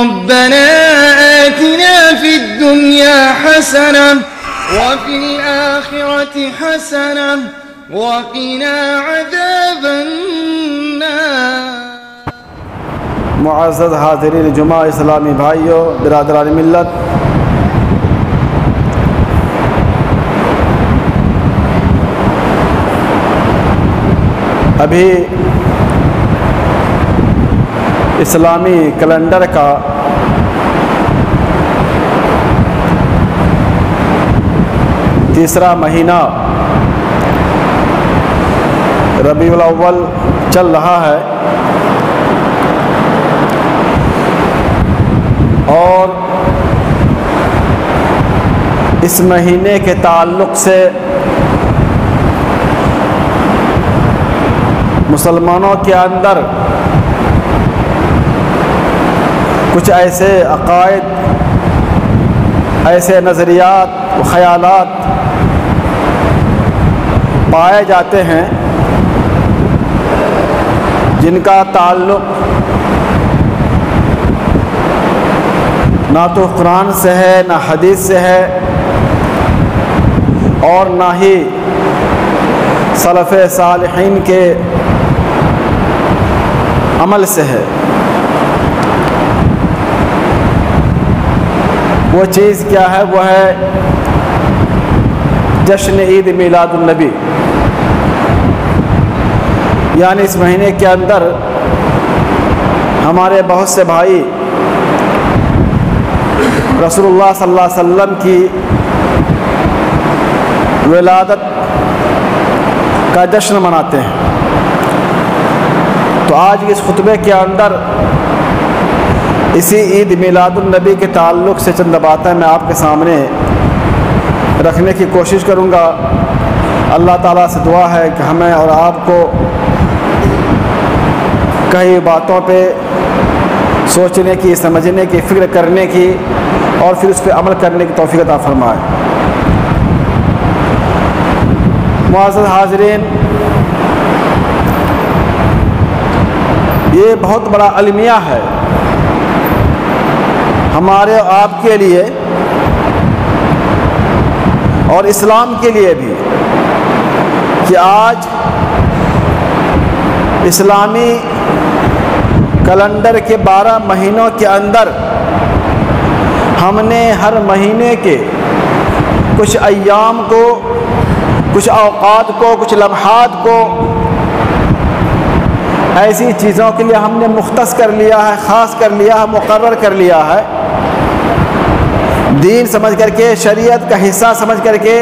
ربنا آتنا في الدنيا حسنة وفي الآخرة حسنة وقنا عذاب النار۔ معزز حاضرین جمعہ، اسلامی بھائیوں، برادران ملت، ابھی اسلامی کیلنڈر کا تیسرا مہینہ ربیع الاول چل رہا ہے، اور اس مہینے کے تعلق سے مسلمانوں کے اندر کچھ ایسے عقائد، ایسے نظریات و خیالات پائے جاتے ہیں جن کا تعلق نہ تو قرآن سے ہے، نہ حدیث سے ہے، اور نہ ہی سلف صالحین کے عمل سے ہے۔ وہ چیز کیا ہے؟ وہ ہے جشن عید میلاد النبی۔ یعنی اس مہینے کے اندر ہمارے بہت سے بھائی رسول اللہ صلی اللہ علیہ وسلم کی ولادت کا جشن مناتے ہیں۔ تو آج اس خطبے کے اندر اسی عید میلاد النبی کے تعلق سے چند باتیں میں آپ کے سامنے رکھنے کی کوشش کروں گا۔ اللہ تعالیٰ سے دعا ہے کہ ہمیں اور آپ کو کئی باتوں پہ سوچنے کی، سمجھنے کی، فکر کرنے کی اور پھر اس پہ عمل کرنے کی توفیق عطا فرمائے۔ معزز حاضرین، یہ بہت بڑا المیہ ہے ہمارے اور آپ کے لیے اور اسلام کے لیے بھی، کہ آج اسلامی کیلنڈر کے 12 مہینوں کے اندر ہم نے ہر مہینے کے کچھ ایام کو، کچھ اوقات کو، کچھ لمحات کو ایسی چیزوں کے لیے ہم نے مختص کر لیا ہے، خاص کر لیا ہے، مقرر کر لیا ہے، دین سمجھ کر کے، شریعت کا حصہ سمجھ کر کے،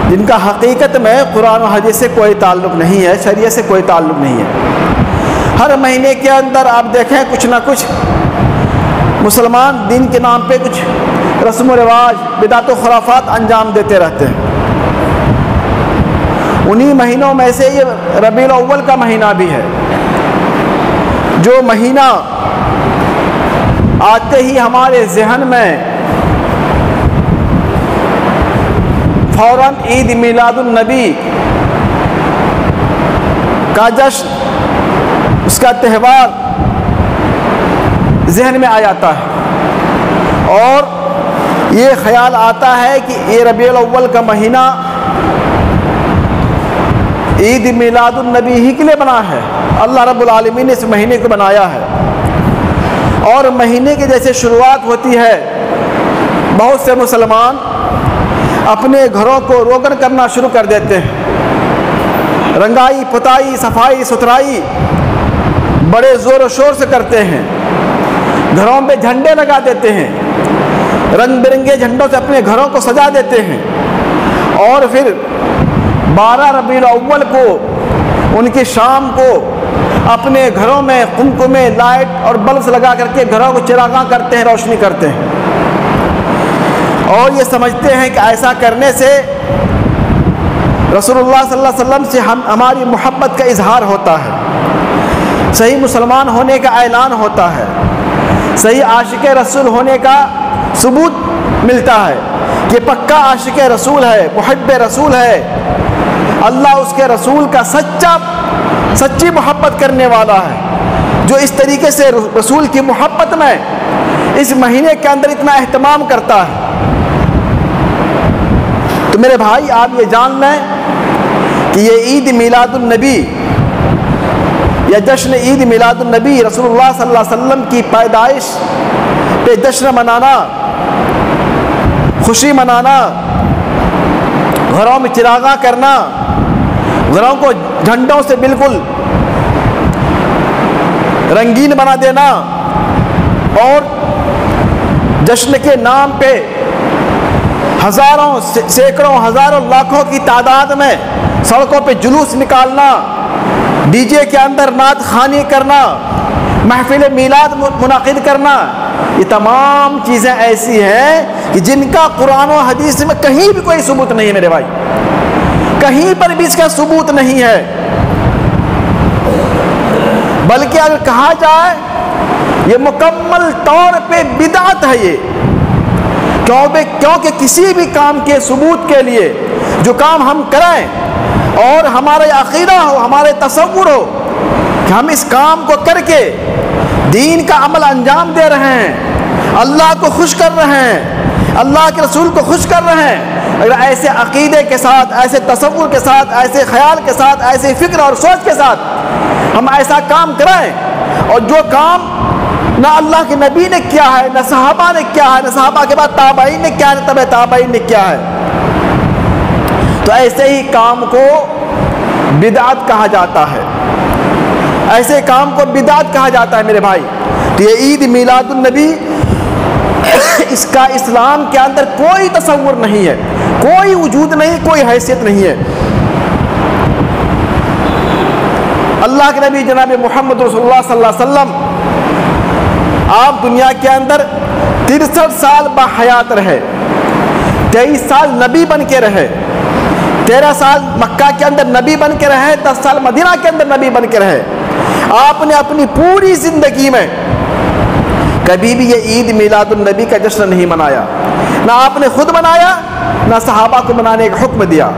جن کا حقیقت میں قرآن و حدیث سے کوئی تعلق نہیں ہے، شریعت سے کوئی تعلق نہیں ہے۔ ہر مہینے کے اندر آپ دیکھیں کچھ نہ کچھ مسلمان دین کے نام پہ کچھ رسم و رواج، بدعت و خرافات انجام دیتے رہتے ہیں۔ انہی مہینوں میں سے یہ ربیع الاول کا مہینہ بھی ہے، جو مہینہ آتے ہی ہمارے ذہن میں فوراً عید میلاد النبی کا جشن، اس کا تہوار ذہن میں آ جاتا ہے، اور یہ خیال آتا ہے کہ یہ ربیع الاول کا مہینہ عید میلاد النبی ہی کے لیے بنا ہے۔ اللہ رب العالمین نے اس مہینے کو بنایا ہے، اور مہینے کی جیسے شروعات ہوتی ہے، بہت سے مسلمان اپنے گھروں کو روگن کرنا شروع کر دیتے ہیں، رنگائی پتائی، صفائی ستھرائی بڑے زور و شور سے کرتے ہیں، گھروں پہ جھنڈے لگا دیتے ہیں، رنگ برنگے جھنڈوں سے اپنے گھروں کو سجا دیتے ہیں، اور پھر 12 ربیع الاول کو ان کی شام کو اپنے گھروں میں قمقمے، لائٹ اور بلبس لگا کر کے گھروں کو چراغاں کرتے ہیں، روشنی کرتے ہیں، اور یہ سمجھتے ہیں کہ ایسا کرنے سے رسول اللہ صلی اللہ علیہ وسلم سے ہماری محبت کا اظہار ہوتا ہے، صحیح مسلمان ہونے کا اعلان ہوتا ہے، صحیح عاشق رسول ہونے کا ثبوت ملتا ہے کہ پکا عاشق رسول ہے، محب رسول ہے، اللہ اس کے رسول کا سچی محبت کرنے والا ہے، جو اس طریقے سے رسول کی محبت میں اس مہینے کے اندر اتنا اہتمام کرتا ہے، تو میرے بھائی آپ یہ جان لیں کہ یہ عید میلاد النبی یا جشن عید میلاد النبی، رسول اللہ صلی اللہ علیہ وسلم کی پیدائش پہ جشن منانا، خوشی منانا، گھروں میں چراغاں کرنا، گھروں کو جھنڈوں سے بالکل رنگین بنا دینا، اور جشن کے نام پہ ہزاروں، سینکڑوں، ہزاروں، لاکھوں کی تعداد میں سڑکوں پہ جلوس نکالنا، ڈی جے کے اندر نعت خوانی کرنا، محفل میلاد منعقد کرنا، یہ تمام چیزیں ایسی ہیں کہ جن کا قرآن و حدیث میں کہیں بھی کوئی ثبوت نہیں ہے میرے بھائی، کہیں پر بھی اس کا ثبوت نہیں ہے، بلکہ اگر کہا جائے یہ مکمل طور پہ بدعت ہے یہ، کیونکہ کسی بھی کام کے ثبوت کے لیے جو کام ہم کریں اور ہمارے عقیدہ ہو، ہمارے تصور ہو کہ ہم اس کام کو کر کے دین کا عمل انجام دے رہے ہیں، اللہ کو خوش کر رہے ہیں، اللہ کے رسول کو خوش کر رہے ہیں، اگر ایسے عقیدے کے ساتھ، ایسے تصور کے ساتھ، ایسے خیال کے ساتھ، ایسے فکر اور سوچ کے ساتھ ہم ایسا کام کریں، اور جو کام نہ اللہ کے نبی نے کیا ہے، نہ صحابہ نے کیا ہے، نہ صحابہ کے بعد تابعین نے کیا ہے، نہ تبع تابعین نے کیا ہے، تو ایسے ہی کام کو بدعت کہا جاتا ہے، ایسے کام کو بدعت کہا جاتا ہے میرے بھائی۔ تو یہ عید میلاد النبی، اس کا اسلام کے اندر کوئی تصور نہیں ہے، کوئی وجود نہیں، کوئی حیثیت نہیں ہے۔ اللہ کے نبی جناب محمد رسول اللہ صلی اللہ علیہ وسلم آپ دنیا کے اندر 63 سال بحیات رہے، 23 سال نبی بن کے رہے، 13 سال مکہ کے اندر نبی بن کے رہے، 10 سال مدینہ کے اندر نبی بن کے رہے۔ آپ نے اپنی پوری زندگی میں کبھی بھی یہ عید میلاد النبی کا جشن نہیں منایا، نہ آپ نے خود منایا، نہ صحابہ کو منانے کا حکم دیا۔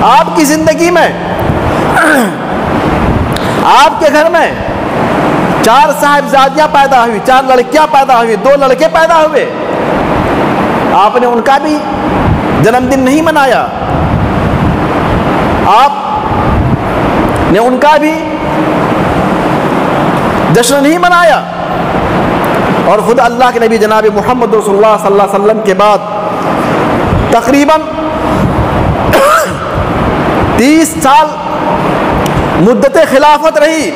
آپ کی زندگی میں، آپ کے گھر میں 4 صاحبزادیاں پیدا ہوئی، 4 لڑکیاں پیدا ہوئی، 2 لڑکے پیدا ہوئے، آپ نے ان کا بھی جنم دن نہیں منایا، آپ نے ان کا بھی جشن نہیں منایا، اور خود اللہ کے نبی جناب محمد رسول اللہ صلی اللہ علیہ وسلم کے بعد تقریباً 30 سال مدت خلافت رہی،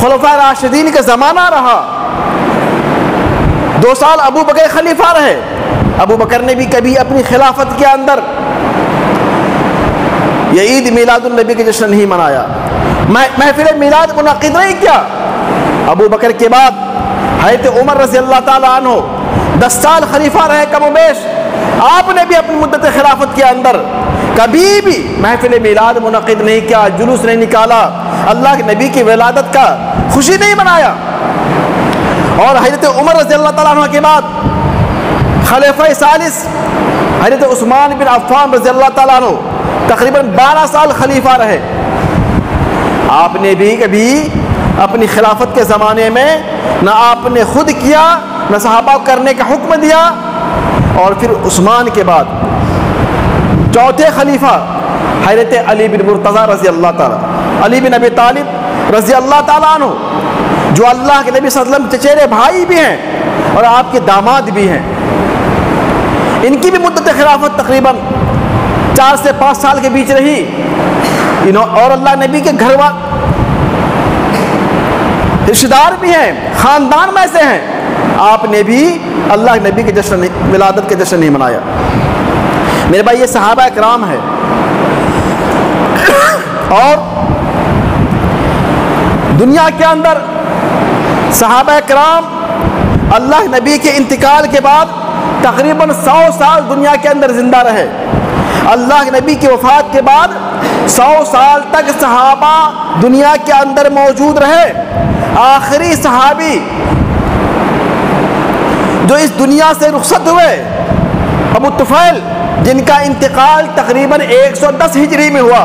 خلفاء راشدین کا زمانہ رہا، 2 سال ابو بکر خلیفہ رہے، ابو بکر نے بھی کبھی اپنی خلافت کے اندر یہ عید میلاد النبی کے جشن نہیں منایا، محفل میلاد منعقد نہیں کیا۔ ابو بکر کے بعد حضرت عمر رضی اللہ تعالیٰ عنہ 10 سال خلیفہ رہے کم و بیش، آپ نے بھی اپنی مدت خلافت کے اندر کبھی بھی محفل میلاد منعقد نہیں کیا، جلوس نہیں نکالا، اللہ کے نبی کی ولادت کا خوشی نہیں منایا۔ اور حضرت عمر رضی اللہ تعالیٰ عنہ کے بعد خلیفہ ثالث حضرت عثمان بن عفان رضی اللہ تعالیٰ عنہ تقریباً 12 سال خلیفہ رہے، آپ نے بھی کبھی اپنی خلافت کے زمانے میں نہ آپ نے خود کیا، نہ صحابہ کو کرنے کا حکم دیا۔ اور پھر عثمان کے بعد چوتھے خلیفہ حضرت علی بن مرتضیٰ رضی اللہ تعالیٰ، علی بن ابی طالب رضی اللہ تعالیٰ عنہ، جو اللہ کے نبی صلی اللہ علیہ وسلم چچیرے بھائی بھی ہیں اور آپ کے داماد بھی ہیں، ان کی بھی مدت خلافت تقریباً 4 سے 5 سال کے بیچ رہی، اور اللہ نبی کے گھر رشتہ دار بھی ہیں، خاندان میں سے ہیں، آپ نے بھی اللہ نبی کے جشن ولادت کے جشن نہیں منایا۔ میرے بھائی یہ صحابہ اکرام ہے، اور دنیا کے اندر صحابہ اکرام اللہ نبی کے انتقال کے بعد تقریباً 100 سال دنیا کے اندر زندہ رہے۔ اللہ کے نبی کی وفات کے بعد 100 سال تک صحابہ دنیا کے اندر موجود رہے۔ آخری صحابی جو اس دنیا سے رخصت ہوئے ابو طفیل، جن کا انتقال تقریباً 110 ہجری میں ہوا،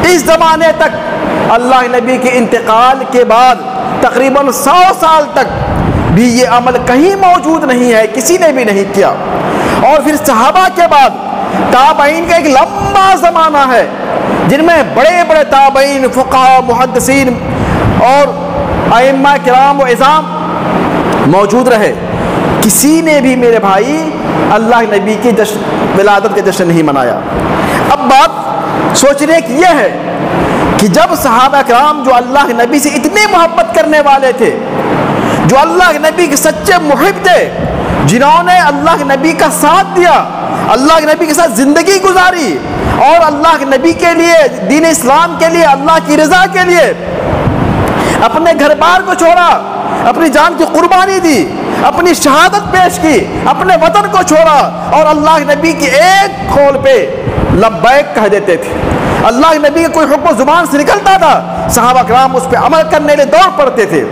اس زمانے تک اللہ نبی کے انتقال کے بعد تقریباً 100 سال تک بھی یہ عمل کہیں موجود نہیں ہے، کسی نے بھی نہیں کیا۔ اور پھر صحابہ کے بعد تابعین کا ایک لمبا زمانہ ہے جن میں بڑے بڑے تابعین، فقہاء، محدثین اور ائمہ کرام و عظام موجود رہے، کسی نے بھی میرے بھائی اللہ نبی کی ولادت کا جشن نہیں منایا۔ اب بات سوچنے کی یہ ہے کہ جب صحابہ کرام جو اللہ نبی سے اتنی محبت کرنے والے تھے، جو اللہ نبی کے سچے محب تھے، جنہوں نے اللہ نبی کا ساتھ دیا، اللہ نبی کے ساتھ زندگی گزاری اور اللہ نبی کے لیے، دین اسلام کے لیے، اللہ کی رضا کے لیے اپنے گھر بار کو چھوڑا، اپنی جان کی قربانی دی، اپنی شہادت پیش کی، اپنے وطن کو چھوڑا اور اللہ نبی کی ایک قول پہ لبیک کہہ دیتے تھے۔ اللہ نبی کا کوئی حکم زبان سے نکلتا تھا، صحابہ کرام اس پہ عمل کرنے کے لیے دوڑ پڑتے تھے۔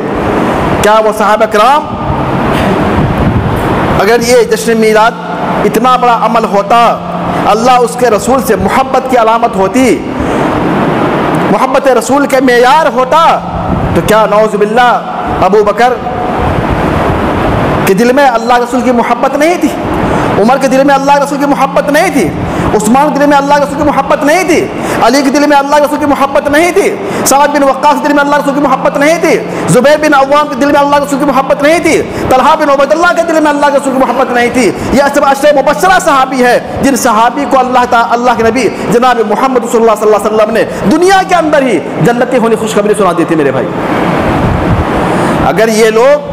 کیا وہ صحابہ کرام، اگر یہ جشن میلاد اتنا بڑا عمل ہوتا، اللہ اس کے رسول سے محبت کی علامت ہوتی، محبت رسول کے معیار ہوتا، تو کیا نعوذ باللہ ابو بکر کے دل میں اللہ رسول کی محبت نہیں تھی؟ عمر کے دل میں اللہ رسول کی محبت نہیں تھی؟ عثمان کے دل میں اللہ رسول کی محبت نہیں تھی؟ علی کے دل میں اللہ رسول کی محبت نہیں تھی؟ سعد بن وقاص کے دل میں اللہ رسول کی محبت نہیں تھی؟ زبیر بن عوام کے دل میں اللہ رسول کی محبت نہیں تھی؟ طلحہ بن عبید اللہ کے دل میں اللہ رسول کی محبت نہیں تھی؟ یہ سب عشرہ مبشرہ صحابی ہے جن صحابی کو اللہ کے نبی جناب محمد صلی اللہ علیہ وسلم نے دنیا کے اندر ہی جنتی ہونے کی خوشخبری سنا دی تھی۔ میرے بھائی، اگر یہ لوگ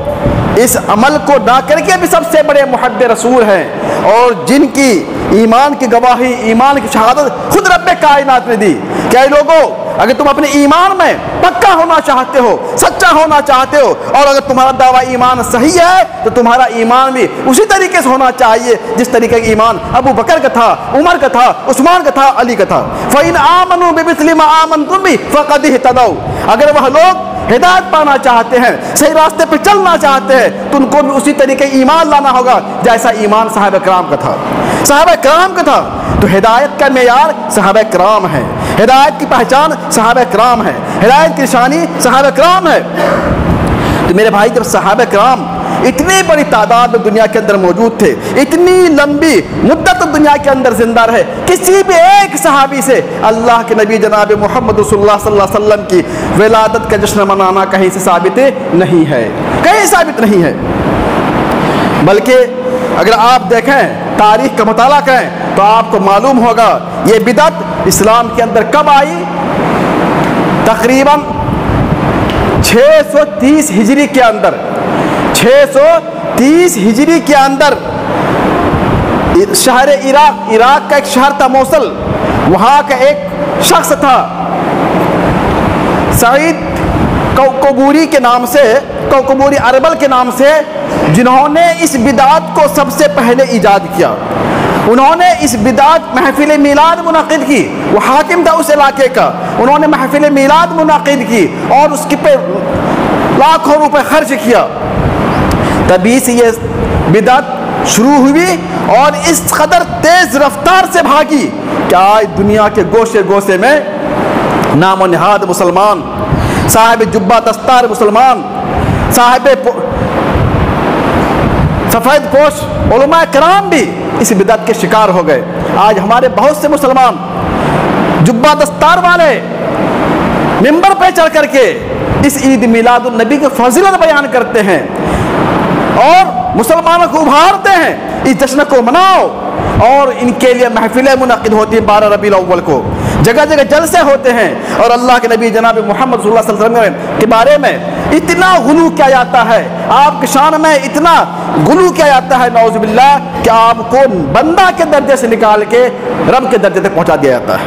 اس عمل کو نہ کر کے بھی سب سے بڑے محب رسول ہیں اور جن کی ایمان کی گواہی، ایمان کی شہادت خود رب کائنات نے دی، کہ اے لوگوں، اگر تم اپنے ایمان میں پکا ہونا چاہتے ہو، سچا ہونا چاہتے ہو، اور اگر تمہارا دعویٰ ایمان صحیح ہے تو تمہارا ایمان بھی اسی طریقے سے ہونا چاہیے جس طریقے کا ایمان ابو بکر کا تھا، عمر کا تھا، عثمان کا تھا، علی کا تھا۔ فَإِنْ آمَنُوا بِمِثْلِ مَا آمَنْتُم بِهِ فَقَدِ اهْتَدَوْا، اگر وہ لوگ ہدایت پانا چاہتے ہیں، صحیح راستے پہ چلنا چاہتے ہیں، تو ان کو بھی اسی طریقے ایمان لانا ہوگا جیسا ایمان صحابہ کرام کا تھا، صحابہ کرام کا تھا۔ تو ہدایت کا معیار صحابہ کرام ہے، ہدایت کی پہچان صحابہ کرام ہے، ہدایت کی نشانی صحابہ کرام ہے۔ تو میرے بھائی، جب صحابہ کرام اتنی بڑی تعداد میں دنیا کے اندر موجود تھے، اتنی لمبی مدت دنیا کے اندر زندہ رہے، کسی بھی ایک صحابی سے اللہ کے نبی جناب محمد رسول اللہ صلی اللہ علیہ وسلم کی ولادت کا جشن منانا کہیں سے ثابت نہیں ہے، کہیں ثابت نہیں ہے۔ بلکہ اگر آپ دیکھیں، تاریخ کا مطالعہ کریں، تو آپ کو معلوم ہوگا یہ بدعت اسلام کے اندر کب آئی؟ تقریباً 630 ہجری کے اندر، 630 ہجری کے اندر شہر عراق کا ایک شہر تھا موصل، وہاں کا ایک شخص تھا سعید کوکبوری کے نام سے، کوکبوری اربل کے نام سے، جنہوں نے اس بدعت کو سب سے پہلے ایجاد کیا۔ انہوں نے اس بدعت محفل میلاد منعقد کی، وہ حاکم تھا اس علاقے کا، انہوں نے محفل میلاد منعقد کی اور اس کے پہ لاکھوں روپے خرچ کیا۔ تبھی سے یہ بدعت شروع ہوئی اور اس قدر تیز رفتار سے بھاگی کہ آج دنیا کے گوشے گوشے میں نام و نہاد مسلمان، صاحب جبہ دستار مسلمان، صاحب سفید پوش علماء کرام بھی اس بدعت کے شکار ہو گئے۔ آج ہمارے بہت سے مسلمان جبہ دستار والے ممبر پہ چڑھ کر کے اس عید میلاد النبی کے فضیلت بیان کرتے ہیں اور مسلمانوں کو ابھارتے ہیں اس جشن کو مناؤ، اور ان کے لیے محفلیں منعقد ہوتی ہیں 12 ربیع الاول کو، جگہ جگہ جلسے ہوتے ہیں، اور اللہ کے نبی جناب محمد صلی اللہ علیہ وسلم کے بارے میں اتنا غلو کیا جاتا ہے، آپ کی شان میں اتنا غلو کیا جاتا ہے نعوذ باللہ، کہ آپ کو بندہ کے درجے سے نکال کے رب کے درجے تک پہنچا دیا جاتا ہے۔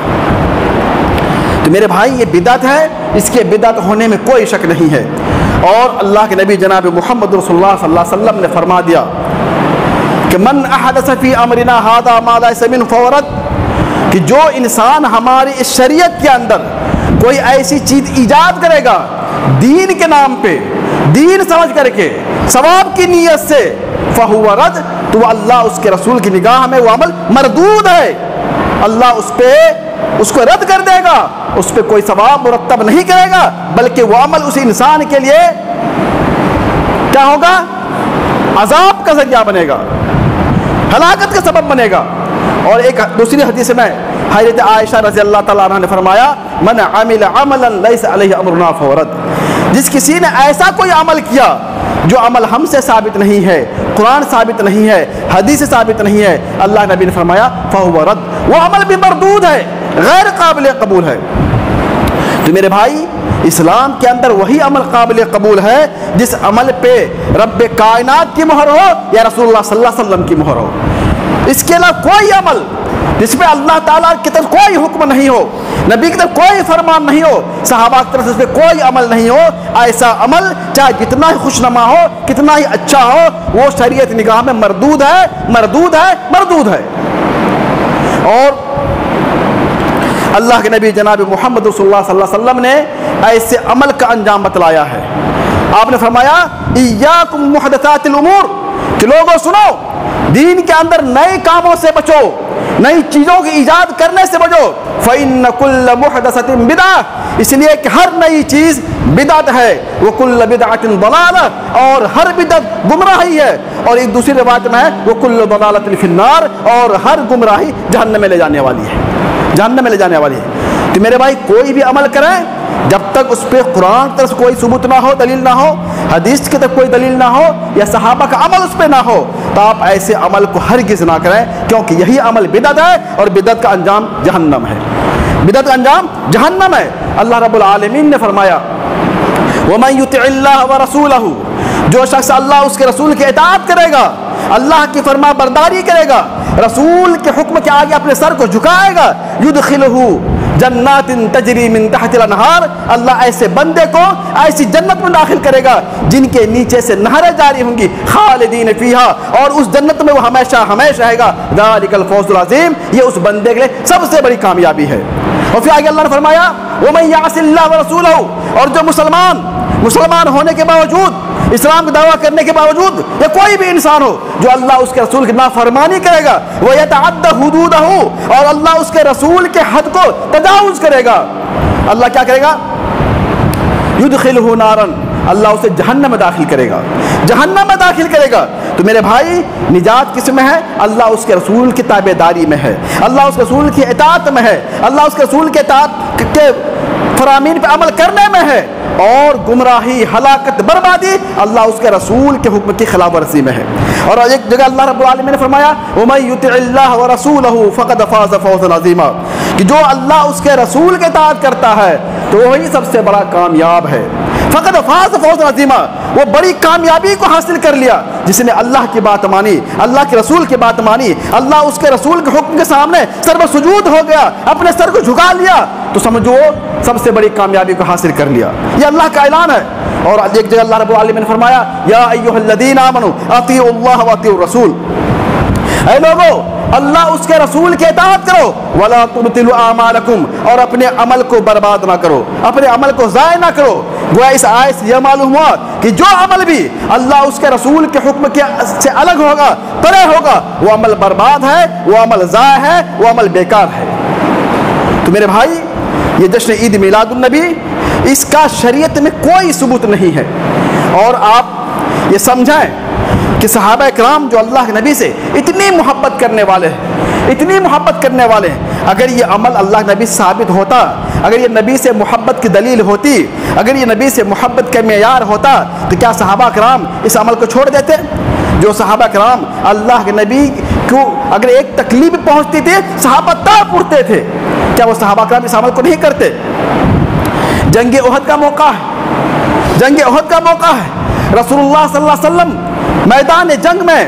تو میرے بھائی، یہ بدعت ہے، اس کے بدعت ہونے میں کوئی شک نہیں ہے۔ اور اللہ کے نبی جناب محمد رسول اللہ صلی اللہ علیہ وسلم نے فرما دیا کہ من احدث فی امرنا ھذا ما لیس منہ فہو رد، کہ جو انسان ہماری اس شریعت کے اندر کوئی ایسی چیز ایجاد کرے گا دین کے نام پہ، دین سمجھ کر کے، ثواب کی نیت سے، فہو رد، تو اللہ اس کے رسول کی نگاہ میں وہ عمل مردود ہے، اللہ اس پہ اس کو رد کر دے گا اس پہ کوئی ثواب مرتب نہیں کرے گا، بلکہ وہ عمل اس انسان کے لیے کیا ہوگا؟ عذاب کا ذریعہ بنے گا، ہلاکت کا سبب بنے گا۔ اور ایک دوسری حدیث میں حضرت عائشہ رضی اللہ تعالیٰ عنہ نے فرمایا من عمل عملا لیس علیہ امرنا فهو رد، جس کسی نے ایسا کوئی عمل کیا جو عمل ہم سے ثابت نہیں ہے، قرآن ثابت نہیں ہے، حدیث سے ثابت نہیں ہے، اللہ نبی نے فرمایا فهو رد، وہ عمل بھی مردود ہے، غیر قابل قبول ہے۔ تو میرے بھائی اسلام کے اندر وہی عمل قابل قبول ہے جس عمل پہ رب کائنات کی مہر ہو یا رسول اللہ صلی اللہ علیہ وسلم کی مہر ہو۔ اس کے علاوہ کوئی عمل جس پہ اللہ تعالیٰ کی طرف کوئی حکم نہیں ہو، نبی کی طرف کوئی فرمان نہیں ہو، صحابہ کی طرف سے اس پہ کوئی عمل نہیں ہو، ایسا عمل چاہے جتنا ہی خوشنما ہو، کتنا ہی اچھا ہو، وہ شریعت نگاہ میں مردود ہے، مردود ہے، مردود ہے۔ اور اللہ کے نبی جناب محمد رسول اللہ صلی اللہ علیہ وسلم نے ایسے عمل کا انجام بتلایا ہے۔ آپ نے فرمایا ایاکم محدثات الامور، کہ لوگوں سنو دین کے اندر نئے کاموں سے بچو، نئی چیزوں کی ایجاد کرنے سے بچو، فإن كل محدثة بدعة، اس لیے کہ ہر نئی چیز بدعت ہے، وكل بدعة ضلالة، اور ہر بدعت گمراہی ہے، اور ایک دوسری روایت میں ہے وكل ضلالة في النار، اور ہر گمراہی جہنم میں لے جانے والی ہے، جہنم میں لے جانے والی ہے۔ تو میرے بھائی کوئی بھی عمل کریں جب تک اس پہ قرآن کی طرف سے کوئی ثبوت نہ ہو، دلیل نہ ہو، حدیث کی طرف کوئی دلیل نہ ہو، یا صحابہ کا عمل اس پہ نہ ہو، تو آپ ایسے عمل کو ہرگز نہ کریں، کیونکہ یہی عمل بدعت ہے، اور بدعت کا انجام جہنم ہے، بدعت کا انجام جہنم ہے۔ اللہ رب العالمین نے فرمایا وَمَن يُطِعِ اللَّهَ وَرَسُولَهُ، جو شخص اللہ اس کے رسول کی اطاعت کرے گا، اللہ کی فرما برداری کرے گا، رسول کے حکم کے آگے اپنے سر کو جھکائے گا، يُدْخِلُهُ جنات تجری من تحت الانہار، اللہ ایسے بندے کو ایسی جنت میں داخل کرے گا جن کے نیچے سے نہریں جاری ہوں گی، خالدین فیہا، اور اس جنت میں وہ ہمیشہ ہمیشہ رہے گا، ذالک الفوز العظیم، یہ اس بندے کے لیے سب سے بڑی کامیابی ہے۔ اور پھر آگے اللہ نے فرمایا وَمَن يَعْصِ اللَّهَ وَرَسُولَهُ، اور جو مسلمان ہونے کے باوجود، اسلام کا دعویٰ کرنے کے باوجود، یا کوئی بھی انسان ہو جو اللہ اس کے رسول کی نافرمانی کرے گا، وَيَتَعَدَّ حُدُودَهُ، اور اللہ اس کے رسول کے حد کو تجاوز کرے گا، اللہ کیا کرے گا؟ يُدْخِلُهُ نَارًا، اللہ اسے جہنم میں داخل کرے گا، جہنم میں داخل کرے گا۔ تو میرے بھائی نجات کس میں ہے؟ اللہ اس کے رسول کی تابع داری میں ہے، اللہ اس کے رسول کی اطاعت میں ہے، اللہ اس کے رسول کے اطاعت کے فرامین پہ عمل کرنے میں ہے، اور گمراہی، ہلاکت، بربادی اللہ اس کے رسول کے حکم کی خلاف ورزی میں ہے۔ اور ایک جگہ اللہ رب العالمین نے فرمایا وَمَن يُطِعِ اللَّهَ وَرَسُولَهُ فَقَدْ فَازَ فَوْزًا عَظِيمًا، کہ جو اللہ اس کے رسول کے اطاعت کرتا ہے تو وہی سب سے بڑا کامیاب ہے۔ فقد فاز فوزا عظیما، وہ بڑی کامیابی کو حاصل کر لیا جس نے اللہ کی بات مانی، اللہ کے رسول کی بات مانی، اللہ اس کے رسول کے حکم کے سامنے سر بسجود ہو گیا، اپنے سر کو جھکا لیا، تو سمجھو سب سے بڑی کامیابی کو حاصل کر لیا۔ یہ اللہ کا اعلان ہے۔ اور ایک جگہ اللہ رب العالمین نے فرمایا یا ایھا الذین آمنوا اطیعوا اللہ واطیعوا الرسول، اے لوگو اللہ اس کے رسول کی اطاعت کرو، ولا تبطلوا اعمالکم، اور اپنے عمل کو برباد نہ کرو، اپنے عمل کو ضائع نہ کرو۔ گویا اس آیت سے یہ معلوم ہوا کہ جو عمل بھی اللہ اس کے رسول کے حکم کے سے الگ ہوگا، پرے ہوگا، وہ عمل برباد ہے، وہ عمل ضائع ہے، وہ عمل بیکار ہے۔ تو میرے بھائی یہ جشن عید میلاد النبی، اس کا شریعت میں کوئی ثبوت نہیں ہے، اور آپ یہ سمجھائیں کہ صحابہ کرام جو اللہ کے نبی سے اتنی محبت کرنے والے ہیں، اتنی محبت کرنے والے ہیں، اگر یہ عمل اللہ کے نبی سے ثابت ہوتا، اگر یہ نبی سے محبت کی دلیل ہوتی، اگر یہ نبی سے محبت کا معیار ہوتا، تو کیا صحابہ کرام اس عمل کو چھوڑ دیتے؟ جو صحابہ کرام اللہ کے نبی کو اگر ایک تکلیف پہنچتی تھی صحابہ تڑپ اٹھتے تھے، کیا وہ صحابہ کرام اس عمل کو نہیں کرتے؟ جنگ احد کا موقع ہے، جنگ احد کا موقع ہے، رسول اللہ صلی اللہ علیہ وسلم میدان جنگ میں،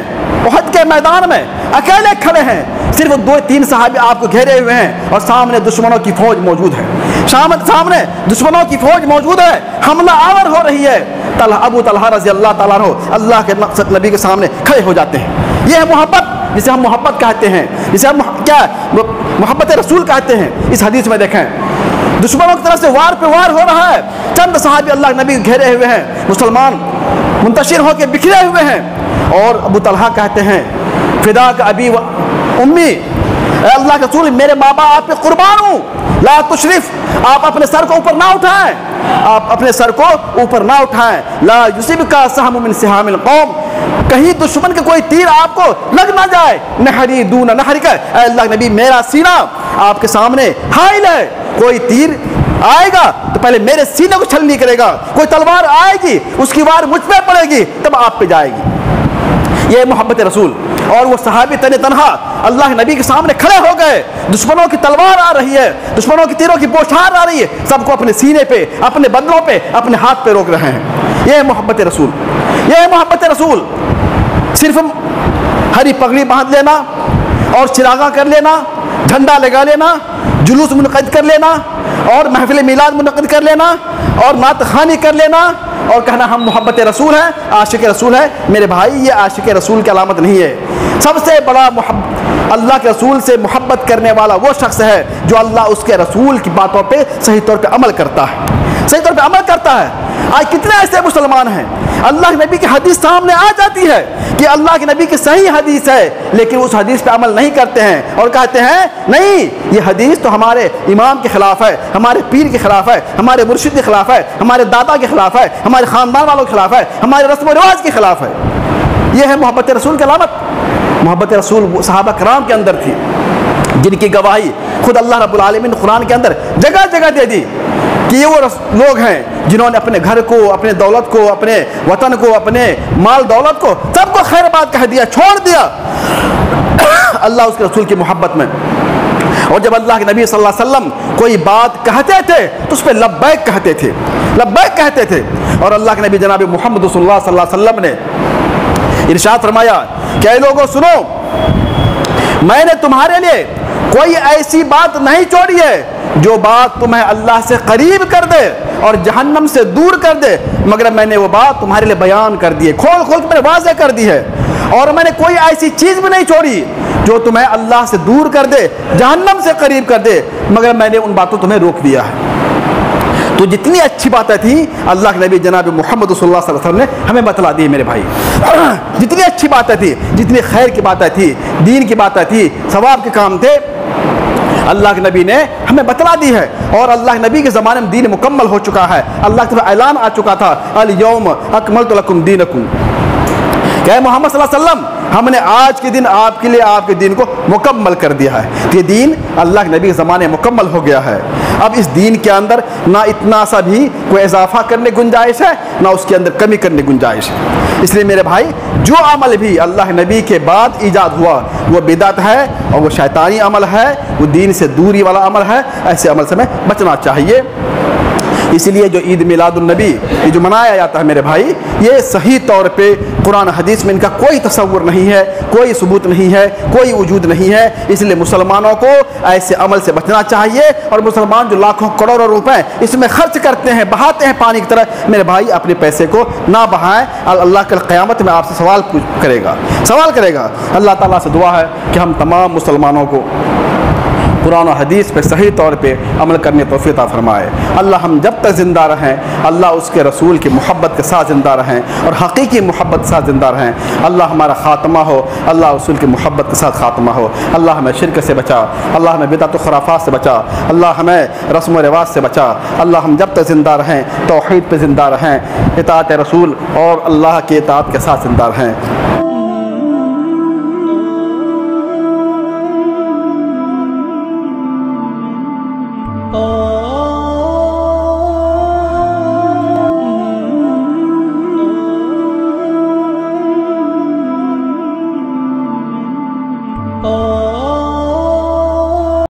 احد کے میدان میں اکیلے کھڑے ہیں، صرف 2-3 صحابی آپ کو گھیرے ہوئے ہیں، اور سامنے دشمنوں کی فوج موجود ہے، سامنے دشمنوں کی فوج موجود ہے، حملہ آور ہو رہی ہے، ابو طلحہ رضی اللہ تعالیٰ عنہ اللہ کے نبی کے سامنے کھڑے ہو جاتے ہیں۔ یہ ہے محبت، جسے ہم محبت کہتے ہیں، جسے ہم کیا محبت رسول کہتے ہیں۔ اس حدیث میں دیکھیں دشمنوں کی طرف سے وار پہ وار ہو رہا ہے، چند صحابی اللہ کے نبی گھیرے ہوئے ہیں، مسلمان منتشر ہو کے بکھرے ہوئے ہیں، اور ابو طلحہ کہتے ہیں فداک ابی و امی، اے اللہ کے رسول میرے ماں باپ آپ پہ قربان ہوں، لا تشرف، آپ اپنے سر کو اوپر نہ اٹھائیں، آپ اپنے سر کو اوپر نہ اٹھائیں، لا یصبک سہم من سہام القوم، کہیں دشمن کے کوئی تیر آپ کو لگ نہ جائے، نحری دون نحرک، اے اللہ نبی میرا سینہ آپ کے سامنے حائل ہے، کوئی تیر آئے گا تو پہلے میرے سینے کو چھلنی کرے گا، کوئی تلوار آئے گی اس کی وار مجھ پہ پڑے گی تب آپ پہ جائے گی۔ یہ محبت رسول۔ اور وہ صحابی تن تنہا اللہ کے نبی کے سامنے کھڑے ہو گئے، دشمنوں کی تلوار آ رہی ہے، دشمنوں کی تیروں کی بوچھار آ رہی ہے، سب کو اپنے سینے پہ، اپنے بدنوں پہ، اپنے ہاتھ پہ روک رہے ہیں۔ یہ محبت رسول، یہ محبت رسول۔ صرف ہری پگڑی باندھ لینا اور چراغاں کر لینا، جھنڈا لگا لینا، جلوس منعقد کر لینا اور محفل میلاد منعقد کر لینا اور نعت خوانی کر لینا اور کہنا ہم محبت رسول ہیں، عاشق رسول ہیں، میرے بھائی یہ عاشق رسول کی علامت نہیں ہے۔ سب سے بڑا اللہ کے رسول سے محبت کرنے والا وہ شخص ہے جو اللہ اس کے رسول کی باتوں پہ صحیح طور پہ عمل کرتا ہے، صحیح طور پہ عمل کرتا ہے۔ آج کتنے ایسے مسلمان ہیں اللہ کے نبی کی حدیث سامنے آ جاتی ہے کہ اللہ کے نبی کی صحیح حدیث ہے لیکن اس حدیث پہ عمل نہیں کرتے ہیں اور کہتے ہیں نہیں یہ حدیث تو ہمارے امام کے خلاف ہے، ہمارے پیر کے خلاف ہے، ہمارے مرشد کے خلاف ہے، ہمارے دادا کے خلاف ہے، ہمارے خاندان والوں کے خلاف ہے، ہمارے رسم و رواج کے خلاف ہے۔ یہ ہے محبت رسول کی علامت۔ محبت رسول صحابہ کرام کے اندر تھی جن کی گواہی خود اللہ رب العالمین نے قرآن کے اندر جگہ جگہ دے دی کہ یہ وہ لوگ ہیں جنہوں نے اپنے گھر کو، اپنے دولت کو، اپنے وطن کو، اپنے مال دولت کو سب کو خیر بات کہہ دیا، چھوڑ دیا اللہ اس کے رسول کی محبت میں۔ اور جب اللہ کے نبی صلی اللہ علیہ وسلم کوئی بات کہتے تھے تو اس پہ لبیک کہتے تھے، لبیک کہتے تھے۔ اور اللہ کے نبی جناب محمد رسول اللہ صلی اللہ علیہ وسلم نے ارشاد فرمایا کہ اے لوگوں سنو، میں نے تمہارے لیے کوئی ایسی بات نہیں چھوڑی ہے جو بات تمہیں اللہ سے قریب کر دے اور جہنم سے دور کر دے، مگر میں نے وہ بات تمہارے لیے بیان کر دی ہے، کھول کھول کے میں نے واضح کر دی ہے۔ اور میں نے کوئی ایسی چیز بھی نہیں چھوڑی جو تمہیں اللہ سے دور کر دے، جہنم سے قریب کر دے، مگر میں نے ان باتوں تمہیں روک دیا ہے۔ تو جتنی اچھی باتیں تھیں اللہ کے نبی جناب محمد صلی اللہ علیہ وسلم نے ہمیں بتلا دی میرے بھائی۔ جتنی اچھی باتیں تھیں، جتنی خیر کی باتیں تھیں، دین کی باتیں تھیں، ثواب کے کام تھے، اللہ کے نبی نے ہمیں بتلا دی ہے۔ اور اللہ کے نبی کے زمانے میں دین مکمل ہو چکا ہے، اللہ کی طرف اعلان آ چکا تھا الیوم اکملت لکم دینکم، کہ محمد صلی اللہ علیہ وسلم ہم نے آج کے دن آپ کے لیے آپ کے دین کو مکمل کر دیا ہے۔ یہ دین اللہ کے نبی کے زمانے میں مکمل ہو گیا ہے۔ اب اس دین کے اندر نہ اتنا سا بھی کوئی اضافہ کرنے گنجائش ہے، نہ اس کے اندر کمی کرنے گنجائش ہے۔ اس لیے میرے بھائی جو عمل بھی اللہ نبی کے بعد ایجاد ہوا وہ بدعت ہے اور وہ شیطانی عمل ہے، وہ دین سے دوری والا عمل ہے، ایسے عمل سے ہمیں بچنا چاہیے۔ اسی لیے جو عید میلاد النبی یہ جو منایا جاتا ہے میرے بھائی، یہ صحیح طور پہ قرآن حدیث میں ان کا کوئی تصور نہیں ہے، کوئی ثبوت نہیں ہے، کوئی وجود نہیں ہے۔ اس لیے مسلمانوں کو ایسے عمل سے بچنا چاہیے۔ اور مسلمان جو لاکھوں کروڑوں روپے اس میں خرچ کرتے ہیں، بہاتے ہیں پانی کی طرح، میرے بھائی اپنے پیسے کو نہ بہائیں، اللہ کل قیامت میں آپ سے سوال کرے گا۔ اللہ تعالیٰ سے دعا ہے کہ ہم تمام مسلمانوں کو قرآن و حدیث پہ صحیح طور پہ عمل کرنے توفیق عطا فرمائے۔ اللہ ہم جب تک زندہ رہیں اللہ اس کے رسول کی محبت کے ساتھ زندہ رہیں اور حقیقی محبت کے ساتھ زندہ رہیں۔ اللہ ہمارا خاتمہ ہو اللہ رسول کی محبت کے ساتھ خاتمہ ہو۔ اللہ ہمیں شرک سے بچا، اللہ ہمیں بدعت و خرافات سے بچا، اللہ ہمیں رسم و رواج سے بچا۔ اللہ ہم جب تک زندہ رہیں توحید پہ زندہ رہیں، اطاعت رسول اور اللہ کی اطاعت کے ساتھ زندہ رہیں۔ Oh